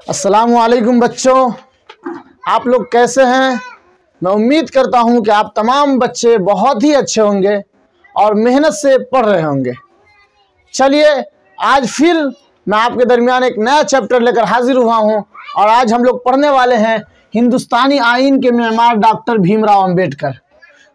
अस्सलामुअलैकुम बच्चों, आप लोग कैसे हैं। मैं उम्मीद करता हूं कि आप तमाम बच्चे बहुत ही अच्छे होंगे और मेहनत से पढ़ रहे होंगे। चलिए आज फिर मैं आपके दरमियान एक नया चैप्टर लेकर हाजिर हुआ हूं और आज हम लोग पढ़ने वाले हैं हिंदुस्तानी आइन के मेमार डॉक्टर भीमराव अंबेडकर।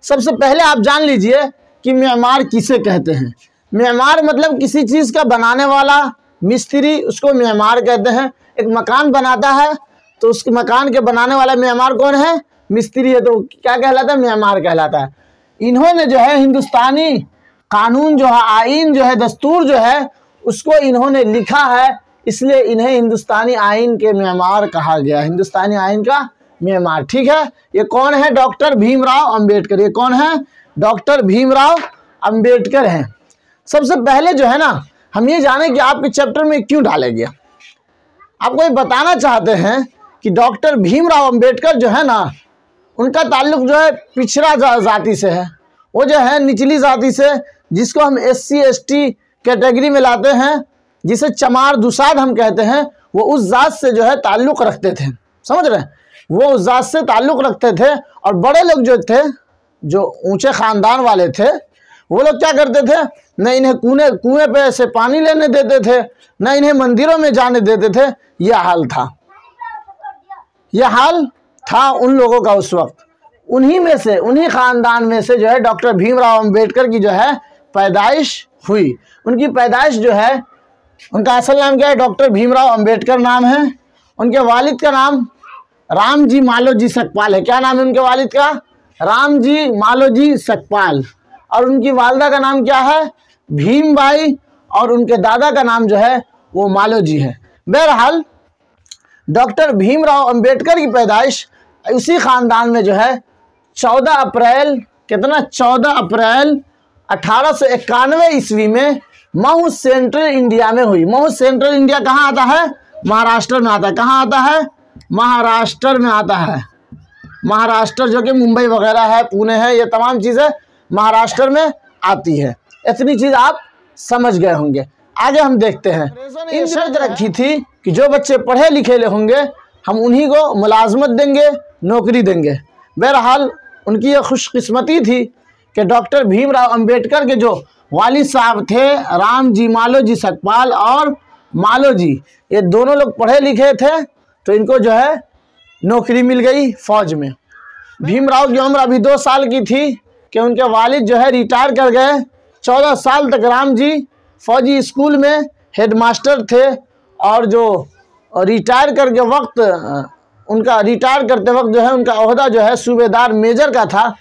सबसे पहले आप जान लीजिए कि मेमार किसे कहते हैं। मेमार मतलब किसी चीज़ का बनाने वाला मिस्त्री, उसको मेमार कहते हैं। एक मकान बनाता है तो उस मकान के बनाने वाला मेमार कौन है? मिस्त्री है। तो क्या कहलाता है? मेमार कहलाता है। इन्होंने जो है हिंदुस्तानी कानून जो है, आइन जो है, दस्तूर जो है, उसको इन्होंने लिखा है, इसलिए इन्हें हिंदुस्तानी आइन के मेमार कहा गया। हिंदुस्तानी आइन का मेमार, ठीक है। ये कौन है? डॉक्टर भीमराव अंबेडकर। ये कौन है? डॉक्टर भीमराव अंबेडकर हैं। सबसे पहले जो है ना, हम ये जाने कि आपके चैप्टर में क्यों डाला गया। आपको ये बताना चाहते हैं कि डॉक्टर भीमराव अंबेडकर जो है ना, उनका ताल्लुक जो है पिछड़ा जाति से है। वो जो है निचली जाति से, जिसको हम SC ST कैटेगरी में लाते हैं, जिसे चमार दुसाद हम कहते हैं, वो उस जात से जो है ताल्लुक़ रखते थे। समझ रहे हैं? वो उस जात से ताल्लुक़ रखते थे। और बड़े लोग जो थे, जो ऊंचे ख़ानदान वाले थे, वो लोग क्या करते थे? न इन्हें कुएं पे से पानी लेने देते थे, न इन्हें मंदिरों में जाने देते थे। यह हाल था, यह हाल था उन लोगों का उस वक्त। उन्हीं में से, उन्हीं ख़ानदान में से जो है डॉक्टर भीमराव अंबेडकर की जो है पैदाइश हुई। उनकी पैदाइश जो है, उनका असल नाम क्या है? डॉक्टर भीमराव अंबेडकर नाम है। उनके वालिद का नाम रामजी मालोजी सकपाल है। क्या नाम है उनके वालिद का? रामजी मालोजी सकपाल। और उनकी वालदा का नाम क्या है? भीमबाई। और उनके दादा का नाम जो है वो मालोजी है। बहरहाल डॉक्टर भीमराव अंबेडकर की पैदाइश उसी ख़ानदान में जो है 14 अप्रैल 1891 ईस्वी में महू सेंट्रल इंडिया में हुई। महू सेंट्रल इंडिया कहाँ आता है? महाराष्ट्र में आता है। कहाँ आता है? महाराष्ट्र में आता है। महाराष्ट्र जो कि मुंबई वगैरह है, पुणे है, ये तमाम चीज़ें महाराष्ट्र में आती है। इतनी चीज़ आप समझ गए होंगे। आगे हम देखते हैं। इन शर्त रखी थी कि जो बच्चे पढ़े लिखे होंगे हम उन्हीं को मुलाजमत देंगे, नौकरी देंगे। बहरहाल उनकी ये खुशकिस्मती थी कि डॉक्टर भीमराव अंबेडकर के जो वालिद साहब थे, रामजी मालोजी सकपाल और मालोजी, ये दोनों लोग पढ़े लिखे थे, तो इनको जो है नौकरी मिल गई फौज में। भीमराव की उम्र अभी 2 साल की थी कि उनके वालिद जो है रिटायर कर गए। 14 साल तक रामजी फौजी स्कूल में हेडमास्टर थे। और जो रिटायर करके वक्त, उनका रिटायर करते वक्त जो है उनका ओहदा जो है सूबेदार मेजर का था।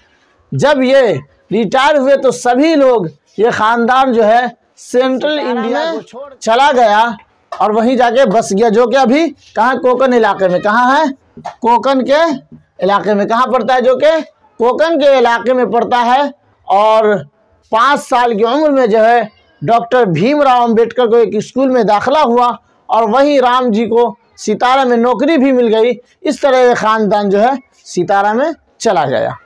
जब ये रिटायर हुए तो सभी लोग, ये ख़ानदान जो है सेंट्रल इंडिया को छोड़ चला गया और वहीं जाके बस गया, जो कि अभी कहाँ? कोकन इलाके में। कहाँ है? कोकन के इलाके में। कहाँ पड़ता है? जो कि कोकन के इलाके में पड़ता है। और 5 साल की उम्र में जो है डॉक्टर भीमराव अंबेडकर को एक स्कूल में दाखिला हुआ और वहीं राम जी को सितारा में नौकरी भी मिल गई। इस तरह ये ख़ानदान जो है सितारा में चला गया।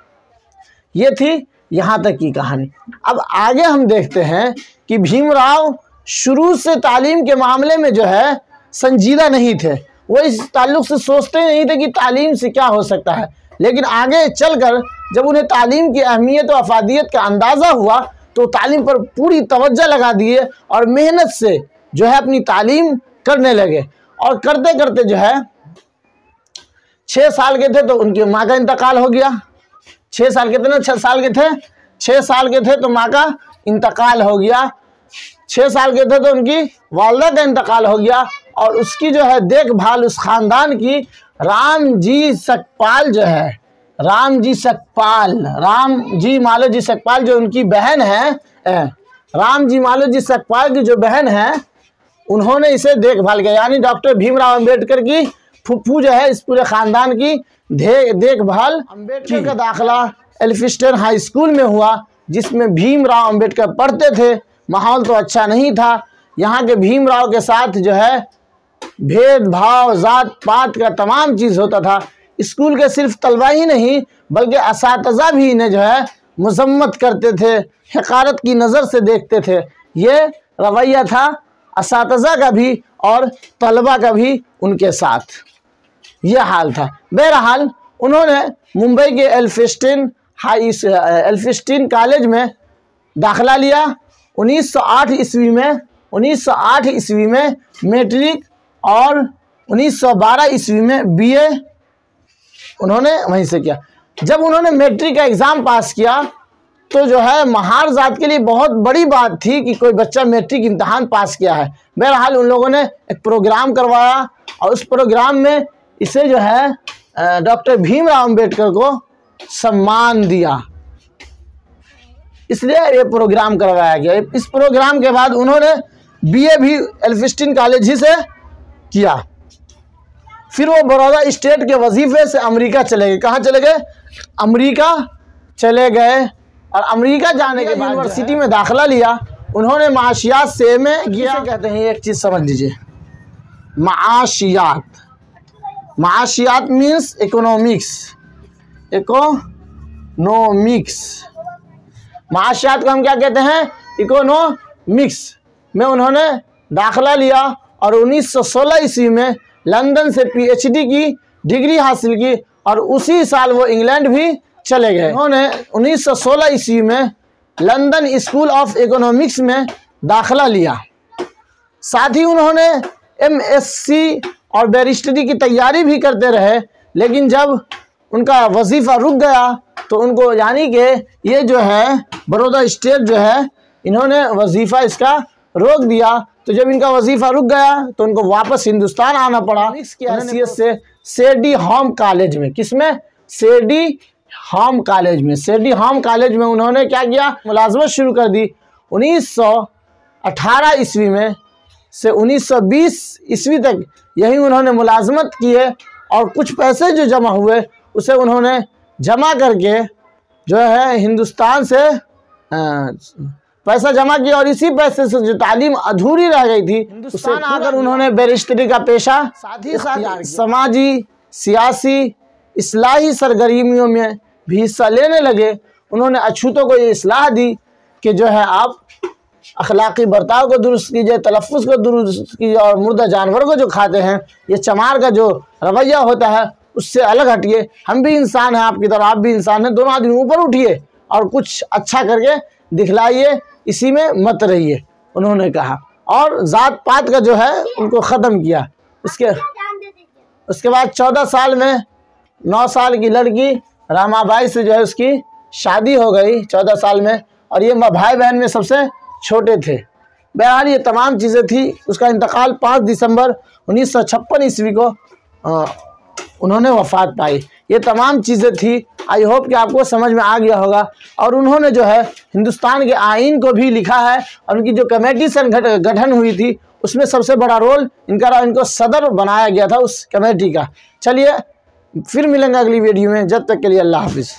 ये थी यहाँ तक की कहानी। अब आगे हम देखते हैं कि भीमराव शुरू से तालीम के मामले में जो है संजीदा नहीं थे। वो इस ताल्लुक़ से सोचते नहीं थे कि तालीम से क्या हो सकता है। लेकिन आगे चलकर जब उन्हें तालीम की अहमियत और अफादियत का अंदाज़ा हुआ तो तालीम पर पूरी तवज्जो लगा दिए और मेहनत से जो है अपनी तालीम करने लगे। और करते करते जो है 6 साल के थे तो उनकी माँ का इंतकाल हो गया। 6 साल के थे ना? 6 साल के थे। 6 साल के थे तो माँ का इंतकाल हो गया। 6 साल के थे तो उनकी वालदा का इंतकाल हो गया। और उसकी जो है देखभाल उस ख़ानदान की रामजी सकपाल जो है, रामजी सकपाल, रामजी मालोजी सकपाल जो उनकी बहन है, रामजी मालोजी सकपाल की जो बहन है, उन्होंने इसे देखभाल किया। यानी डॉक्टर भीमराव अंबेडकर की फुफ्फू जो है इस पूरे ख़ानदान की देखभाल। अंबेडकर का दाखिला एल्फिस्टन हाई स्कूल में हुआ, जिसमें भीमराव अंबेडकर पढ़ते थे। माहौल तो अच्छा नहीं था। यहाँ के भीमराव के साथ जो है भेदभाव, जात पात का तमाम चीज़ होता था। स्कूल के सिर्फ तलबा ही नहीं बल्कि असातिज़ा भी इन्हें जो है मज़म्मत करते थे, हक़ारत की नज़र से देखते थे। ये रवैया था असातिज़ा का भी और तलबा का भी उनके साथ, यह हाल था। बहरहाल उन्होंने मुंबई के एल्फिस्टन कॉलेज में दाखिला लिया। 1908 ईस्वी में मैट्रिक और 1912 ईस्वी में बीए उन्होंने वहीं से किया। जब उन्होंने मैट्रिक का एग्ज़ाम पास किया तो जो है महार जात के लिए बहुत बड़ी बात थी कि कोई बच्चा मैट्रिक इम्तहान पास किया है। बहरहाल उन लोगों ने एक प्रोग्राम करवाया और उस प्रोग्राम में इसे जो है डॉक्टर भीमराव अंबेडकर को सम्मान दिया, इसलिए ये प्रोग्राम करवाया गया। इस प्रोग्राम के बाद उन्होंने बीए भी एल्फिस्टन कॉलेज ही से किया। फिर वो बड़ौदा स्टेट के वजीफे से अमेरिका चले गए। कहाँ चले गए? अमेरिका चले गए। और अमेरिका जाने के बाद यूनिवर्सिटी में दाखिला लिया। उन्होंने माशियात से एमए किया। कहते हैं एक चीज़ समझ लीजिए, माशियात, माशियात मीन्स इकोनॉमिक्स, इकोनॉमिक्स। माशियात को हम क्या कहते हैं? इकोनॉमिक्स में उन्होंने दाखिला लिया और 1916 ईस्वी में लंदन से पीएचडी की डिग्री हासिल की और उसी साल वो इंग्लैंड भी चले गए। उन्होंने 1916 ईस्वी में लंदन स्कूल ऑफ इकोनॉमिक्स में दाखिला लिया। साथ ही उन्होंने एमएससी और बैरिस्टरी की तैयारी भी करते रहे, लेकिन जब उनका वजीफ़ा रुक गया तो उनको, यानी कि ये जो है बड़ौदा स्टेट जो है, इन्होंने वजीफ़ा इसका रोक दिया। तो जब इनका वजीफ़ा रुक गया तो उनको वापस हिंदुस्तान आना पड़ा। इसकी हैसियत से सेडी होम कॉलेज में, किसमें? सेडी होम कॉलेज में। सेडी होम कॉलेज में उन्होंने क्या किया? मुलाजमत शुरू कर दी। 1918 ईस्वी में से 1920 ईस्वी तक यही उन्होंने मुलाजमत की है और कुछ पैसे जो जमा हुए उसे उन्होंने जमा करके जो है हिंदुस्तान से पैसा जमा किया और इसी पैसे से जो तालीम अधूरी रह गई थी हिंदुस्तान आकर उन्होंने बैरिस्टरी का पेशा साथ ही साथ समाजी, सियासी, इस्लाही सरगर्मियों में भी हिस्सा लेने लगे। उन्होंने अछूतों को ये इस्लाह दी कि जो है आप अखलाकी बर्ताव को दुरुस्त कीजिए, तलफ़्फ़ुज़ को दुरुस्त कीजिए और मुर्दा जानवर को जो खाते हैं, ये चमार का जो रवैया होता है उससे अलग हटिए। हम भी इंसान हैं आपकी तरह, आप भी इंसान हैं, दोनों आदमी ऊपर उठिए और कुछ अच्छा करके दिखलाइए, इसी में मत रहिए, उन्होंने कहा। और ज़ात पात का जो है उनको ख़त्म किया। उसके बाद 14 साल में 9 साल की लड़की रामाबाई से जो है उसकी शादी हो गई 14 साल में, और ये भाई बहन में सबसे छोटे थे। बहरहाल ये तमाम चीज़ें थी। उसका इंतकाल 5 दिसंबर 1956 ईस्वी को उन्होंने वफ़ात पाई। ये तमाम चीज़ें थी। आई होप कि आपको समझ में आ गया होगा। और उन्होंने जो है हिंदुस्तान के आइन को भी लिखा है और उनकी जो कमेटी गठन हुई थी उसमें सबसे बड़ा रोल इनका रहा। इनको सदर बनाया गया था उस कमेटी का। चलिए फिर मिलेंगे अगली वीडियो में, जब तक के लिए अल्लाह हाफिज़।